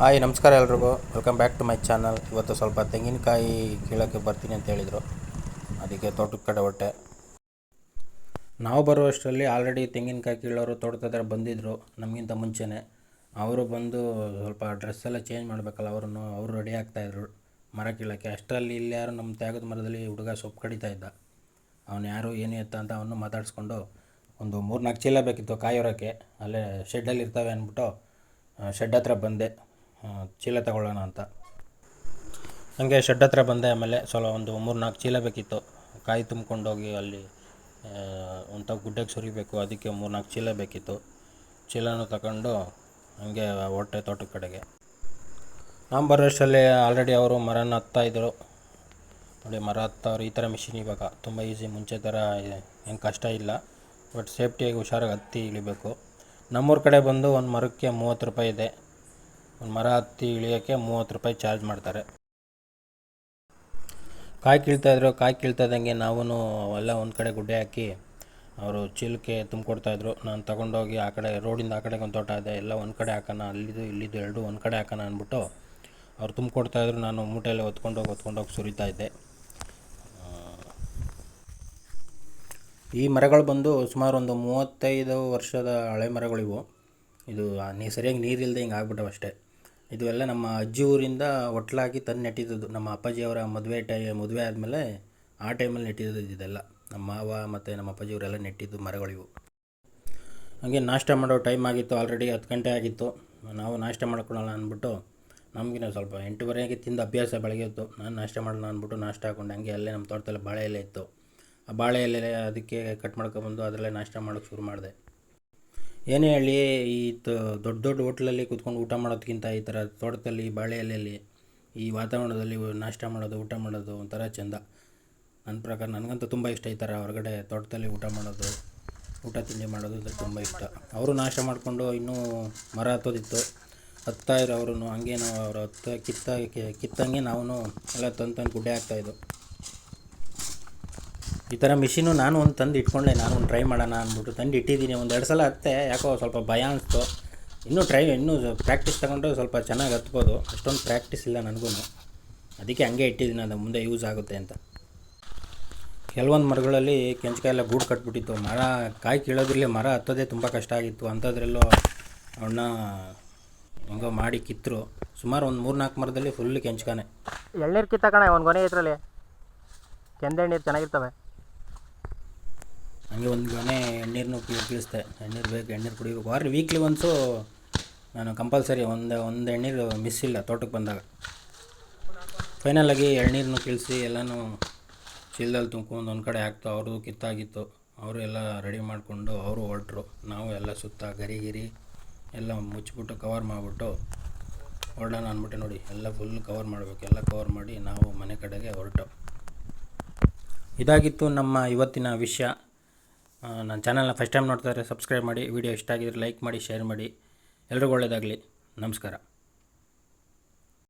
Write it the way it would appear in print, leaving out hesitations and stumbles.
Hi ನಮಸ್ಕಾರ ಎಲ್ರಿಗೂ, welcome back to my channel. ಇವತ್ತು ಸ್ವಲ್ಪ ತೆಂಗಿನಕಾಯಿ ಕೀಳೋಕ್ಕೆ ಬರ್ತೀನಿ ಅಂತ ಹೇಳಿದರು, ಅದಕ್ಕೆ ತೋಟದ ಕಡೆ ಹೊಟ್ಟೆ. ನಾವು ಬರುವಷ್ಟರಲ್ಲಿ ಆಲ್ರೆಡಿ ತೆಂಗಿನಕಾಯಿ ಕೀಳೋರು ತೋಟದ ಬಂದಿದ್ದರು ನಮಗಿಂತ ಮುಂಚೆನೇ. ಅವರು ಬಂದು ಸ್ವಲ್ಪ ಡ್ರೆಸ್ ಎಲ್ಲ ಚೇಂಜ್ ಮಾಡಬೇಕಲ್ಲ, ಅವರು ರೆಡಿ ಆಗ್ತಾಯಿದ್ರು ಮರ ಕೀಳೋಕ್ಕೆ. ಅಷ್ಟರಲ್ಲಿ ಇಲ್ಲಿ ಯಾರು ನಮ್ಮ ತ್ಯಾಗದ ಮರದಲ್ಲಿ ಹುಡುಗ ಸೊಪ್ಪು ಕಡಿತಾ ಇದ್ದ. ಅವನು ಯಾರು ಏನು ಎತ್ತ ಅಂತ ಅವನು ಮಾತಾಡಿಸ್ಕೊಂಡು ಒಂದು 3-4 ಚೀಲ ಬೇಕಿತ್ತು ಕಾಯೋರೋಕ್ಕೆ. ಅಲ್ಲೇ ಶೆಡ್ಡಲ್ಲಿ ಇರ್ತವೆ ಅಂದ್ಬಿಟ್ಟು ಶೆಡ್ ಹತ್ರ ಬಂದೆ ಚೀಲ ತಗೊಳ್ಳೋಣ ಅಂತ. ಹಾಗೆ ಶೆಡ್ ಹತ್ರ ಬಂದೆ. ಆಮೇಲೆ ಒಂದು 3-4 ಚೀಲ ಬೇಕಿತ್ತು. ಕಾಯಿ ತುಂಬ್ಕೊಂಡೋಗಿ ಅಲ್ಲಿ ಒಂದು ಗುಡ್ಡೆಗೆ ಸುರಿಬೇಕು, ಅದಕ್ಕೆ 3-4 ಚೀಲ ಬೇಕಿತ್ತು. ಚೀಲನೂ ತಗೊಂಡು ಹಾಗೆ ಹೊಟ್ಟೆ ತೋಟದ ಕಡೆಗೆ. ನಾವು ಬರೋಷ್ಟರಲ್ಲಿ ಆಲ್ರೆಡಿ ಅವರು ಮರನ ಹತ್ತಾಯಿದ್ರು ನೋಡಿ. ಮರ ಹತ್ತವ್ರು. ಈ ಥರ ಮಿಷಿನ್ ಇವಾಗ ತುಂಬ ಈಸಿ, ಮುಂಚೆ ಥರ ಏನು ಕಷ್ಟ ಇಲ್ಲ. ಬಟ್ ಸೇಫ್ಟಿಯಾಗಿ ಹುಷಾರಾಗಿ ಹತ್ತಿ ಇಳಿಬೇಕು. ನಮ್ಮೂರ ಕಡೆ ಬಂದು ಒಂದು ಮರಕ್ಕೆ 30 ರೂಪಾಯಿ ಇದೆ. ಒಂದು ಮರ ಹತ್ತಿ ಇಳಿಯೋಕ್ಕೆ 30 ರೂಪಾಯಿ ಚಾರ್ಜ್ ಮಾಡ್ತಾರೆ. ಕಾಯಿ ಕೀಳ್ತಾಯಿದ್ದಂಗೆ ನಾವು ಎಲ್ಲ ಒಂದು ಕಡೆ ಗುಡ್ಡೆ ಹಾಕಿ ಅವರು ಚೀಲಕ್ಕೆ ತುಂಬಿಕೊಡ್ತಾಯಿದ್ರು. ನಾನು ತಗೊಂಡೋಗಿ ಆ ಕಡೆ ರೋಡಿಂದ ಆ ಕಡೆಗೆ ಒಂದು ತೋಟ ಇದೆ, ಎಲ್ಲ ಒಂದು ಕಡೆ ಹಾಕೋಣ, ಇಲ್ಲಿದ್ದು ಎರಡು ಒಂದು ಕಡೆ ಹಾಕೋಣ ಅಂದ್ಬಿಟ್ಟು ಅವ್ರು ತುಂಬಿಕೊಡ್ತಾಯಿದ್ರು. ನಾನು ಮೂಟೆಯಲ್ಲಿ ಹೊತ್ಕೊಂಡೋಗಿ ಸುರಿತಾ ಇದ್ದೆ. ಈ ಮರಗಳು ಬಂದು ಸುಮಾರು ಒಂದು 35 ವರ್ಷದ ಹಳೆ ಮರಗಳಿವು. ಇದು ಸರಿಯಾಗಿ ನೀರಿಲ್ಲದೆ ಹಿಂಗೆ ಆಗ್ಬಿಟ್ಟವು ಅಷ್ಟೇ. ಇದು ಎಲ್ಲ ನಮ್ಮ ಅಜ್ಜಿ ಊರಿಂದ ಒಟ್ಲಾಗಿ ತಂದು ನೆಟ್ಟಿದ್ದು. ನಮ್ಮ ಅಪ್ಪಾಜಿಯವರ ಮದುವೆ ಆದಮೇಲೆ ಆ ಟೈಮಲ್ಲಿ ನೆಟ್ಟಿದ್ದು ಇದೆಲ್ಲ. ನಮ್ಮ ಮಾವ ಮತ್ತು ನಮ್ಮ ಅಪ್ಪಾಜಿಯವರೆಲ್ಲ ನೆಟ್ಟಿದ್ದು ಮರಗಳಿವು. ಹಾಗೆ ನಾಷ್ಟ ಮಾಡೋ ಟೈಮ್ ಆಗಿತ್ತು, ಆಲ್ರೆಡಿ 10 ಗಂಟೆ ಆಗಿತ್ತು. ನಾವು ನಾಷ್ಟ ಮಾಡ್ಕೊಳ್ಳೋಣ ಅಂದ್ಬಿಟ್ಟು, ನಮಗಿನ ಸ್ವಲ್ಪ 8:30ಗೆ ತಿಂದು ಅಭ್ಯಾಸ ಬೆಳಗ್ಗೆ ಹೊತ್ತು. ನಾನು ನಾಷ್ಟ ಮಾಡೋಣ ಅಂದ್ಬಿಟ್ಟು ನಾಷ್ಟ ಹಾಕ್ಕೊಂಡು ಹಾಗೆ ಅಲ್ಲೇ ನಮ್ಮ ತೋಟದಲ್ಲಿ ಬಾಳೆ ಎಲೆ ಇತ್ತು. ಆ ಬಾಳೆ ಎಲೆ ಅದಕ್ಕೆ ಕಟ್ ಮಾಡ್ಕೊಬಂದು ಅದರಲ್ಲೇ ನಾಷ್ಟ ಮಾಡೋಕ್ಕೆ ಶುರು ಮಾಡಿದೆ. ಏನೇ ಹೇಳಿ, ಈ ದೊಡ್ಡ ಹೋಟ್ಲಲ್ಲಿ ಕೂತ್ಕೊಂಡು ಊಟ ಮಾಡೋದಕ್ಕಿಂತ ಈ ಥರ ತೋಟದಲ್ಲಿ ಬಾಳೆ ಎಲೆಯಲ್ಲಿ ಈ ವಾತಾವರಣದಲ್ಲಿ ನಾಷ್ಟ ಮಾಡೋದು, ಊಟ ಮಾಡೋದು ಒಂಥರ ಚೆಂದ. ನನ್ನ ಪ್ರಕಾರ ನನಗಂತೂ ತುಂಬ ಇಷ್ಟ ಈ ಥರ ಹೊರಗಡೆ ತೋಟದಲ್ಲಿ ಊಟ ತಿಂಡಿ ಮಾಡೋದು ಅಂದರೆ ತುಂಬ ಇಷ್ಟ. ಅವರು ನಾಷ್ಟ ಮಾಡಿಕೊಂಡು ಇನ್ನೂ ಮರ ಹತ್ತೋದಿತ್ತು, ಹತ್ತಾಯಿದ್ರು ಅವರು. ಹಂಗೆ ನಾವು ಅವರು ಕಿತ್ತಂಗೆ ನಾವು ಎಲ್ಲ ತಂದು ಗುಡ್ಡೆ ಹಾಕ್ತಾಯಿದ್ದು. ಈ ಥರ ಮಿಷಿನು ನಾನು ಒಂದು ತಂದು ಇಟ್ಕೊಂಡೆ. ನಾನು ಒಂದು ಟ್ರೈ ಮಾಡೋಣ ಅಂದ್ಬಿಟ್ಟು ತಂದು ಇಟ್ಟಿದ್ದೀನಿ. 1-2 ಸಲ ಹತ್ತೆ, ಯಾಕೋ ಸ್ವಲ್ಪ ಭಯ ಅನಿಸ್ತು. ಇನ್ನೂ ಪ್ರಾಕ್ಟೀಸ್ ತಗೊಂಡ್ರೆ ಸ್ವಲ್ಪ ಚೆನ್ನಾಗಿ ಹತ್ಬೋದು. ಅಷ್ಟೊಂದು ಪ್ರಾಕ್ಟೀಸ್ ಇಲ್ಲ ನನಗೂ, ಅದಕ್ಕೆ ಹಂಗೆ ಇಟ್ಟಿದ್ದೀನಿ, ಅದು ಮುಂದೆ ಯೂಸ್ ಆಗುತ್ತೆ ಅಂತ. ಕೆಲವೊಂದು ಮರಗಳಲ್ಲಿ ಕೆಂಚಕಾಯಿ ಎಲ್ಲ ಗೂಡು ಕಟ್ಬಿಟ್ಟಿತ್ತು. ಕಾಯಿ ಕೀಳೋದ್ರಲ್ಲಿ ಮರ ಹತ್ತೋದೇ ತುಂಬ ಕಷ್ಟ ಆಗಿತ್ತು. ಅಂಥದ್ರಲ್ಲೂ ಅವನ್ನ ಹೆಂಗೋ ಮಾಡಿ ಕಿತ್ತರು. ಸುಮಾರು ಒಂದು 3-4 ಮರದಲ್ಲಿ ಫುಲ್ ಕೆಂಚಕಾನೆ. ಎಳ್ನೀರು ಕಿತ್ತಕಣ ಒಂದು ಗೊನೆ ಇದರಲ್ಲಿ ಕೆಂದೆ ಎಣ್ಣೀರು ಚೆನ್ನಾಗಿರ್ತವೆ. ಹಂಗೆ ಒಂದು ಗೊನೆ ಎಣ್ಣೀರನ್ನು ಕೀಳಿಸ್ದೆ. ಎಣ್ಣೀರು ಕುಡಿಬೇಕು. ವೀಕ್ಲಿ ಒನ್ಸು ನಾನು ಕಂಪಲ್ಸರಿ ಒಂದು ಎಣ್ಣೀರು ಮಿಸ್ ಇಲ್ಲ ತೋಟಕ್ಕೆ ಬಂದಾಗ. ಫೈನಲಾಗಿ ಎಳ್ನೀರನ್ನು ಕೀಳಿಸಿ ಎಲ್ಲನೂ ಚೀಲದಲ್ಲಿ ತುಂಬ್ಕೊಂಡು ಒಂದು ಕಡೆ ಹಾಕ್ತು. ಅವರು ಕಿತ್ತಾಗಿತ್ತು, ಅವರು ಎಲ್ಲ ರೆಡಿ ಮಾಡಿಕೊಂಡು ಅವರು ಹೊರಟರು. ನಾವು ಎಲ್ಲ ಸುತ್ತ ಗರಿ ಎಲ್ಲ ಮುಚ್ಚಿಬಿಟ್ಟು ಕವರ್ ಮಾಡಿಬಿಟ್ಟು ಹೊರಡೋಣ ಅಂದ್ಬಿಟ್ಟು ನೋಡಿ. ಎಲ್ಲ ಫುಲ್ ಕವರ್ ಮಾಡಬೇಕು. ಎಲ್ಲ ಕವರ್ ಮಾಡಿ ನಾವು ಮನೆ ಕಡೆಗೆ ಹೊರಟು. ಇದಾಗಿತ್ತು ನಮ್ಮ ಇವತ್ತಿನ ವಿಷಯ. ನನ್ನ ಚಾನಲ್ನ ಫಸ್ಟ್ ಟೈಮ್ ನೋಡ್ತಾ ಇದ್ದರೆ ಸಬ್ಸ್ಕ್ರೈಬ್ ಮಾಡಿ. ವಿಡಿಯೋ ಇಷ್ಟ ಆಗಿದ್ರೆ ಲೈಕ್ ಮಾಡಿ, ಶೇರ್ ಮಾಡಿ. ಎಲ್ರಿಗೂ ಒಳ್ಳೆಯದಾಗಲಿ. ನಮಸ್ಕಾರ.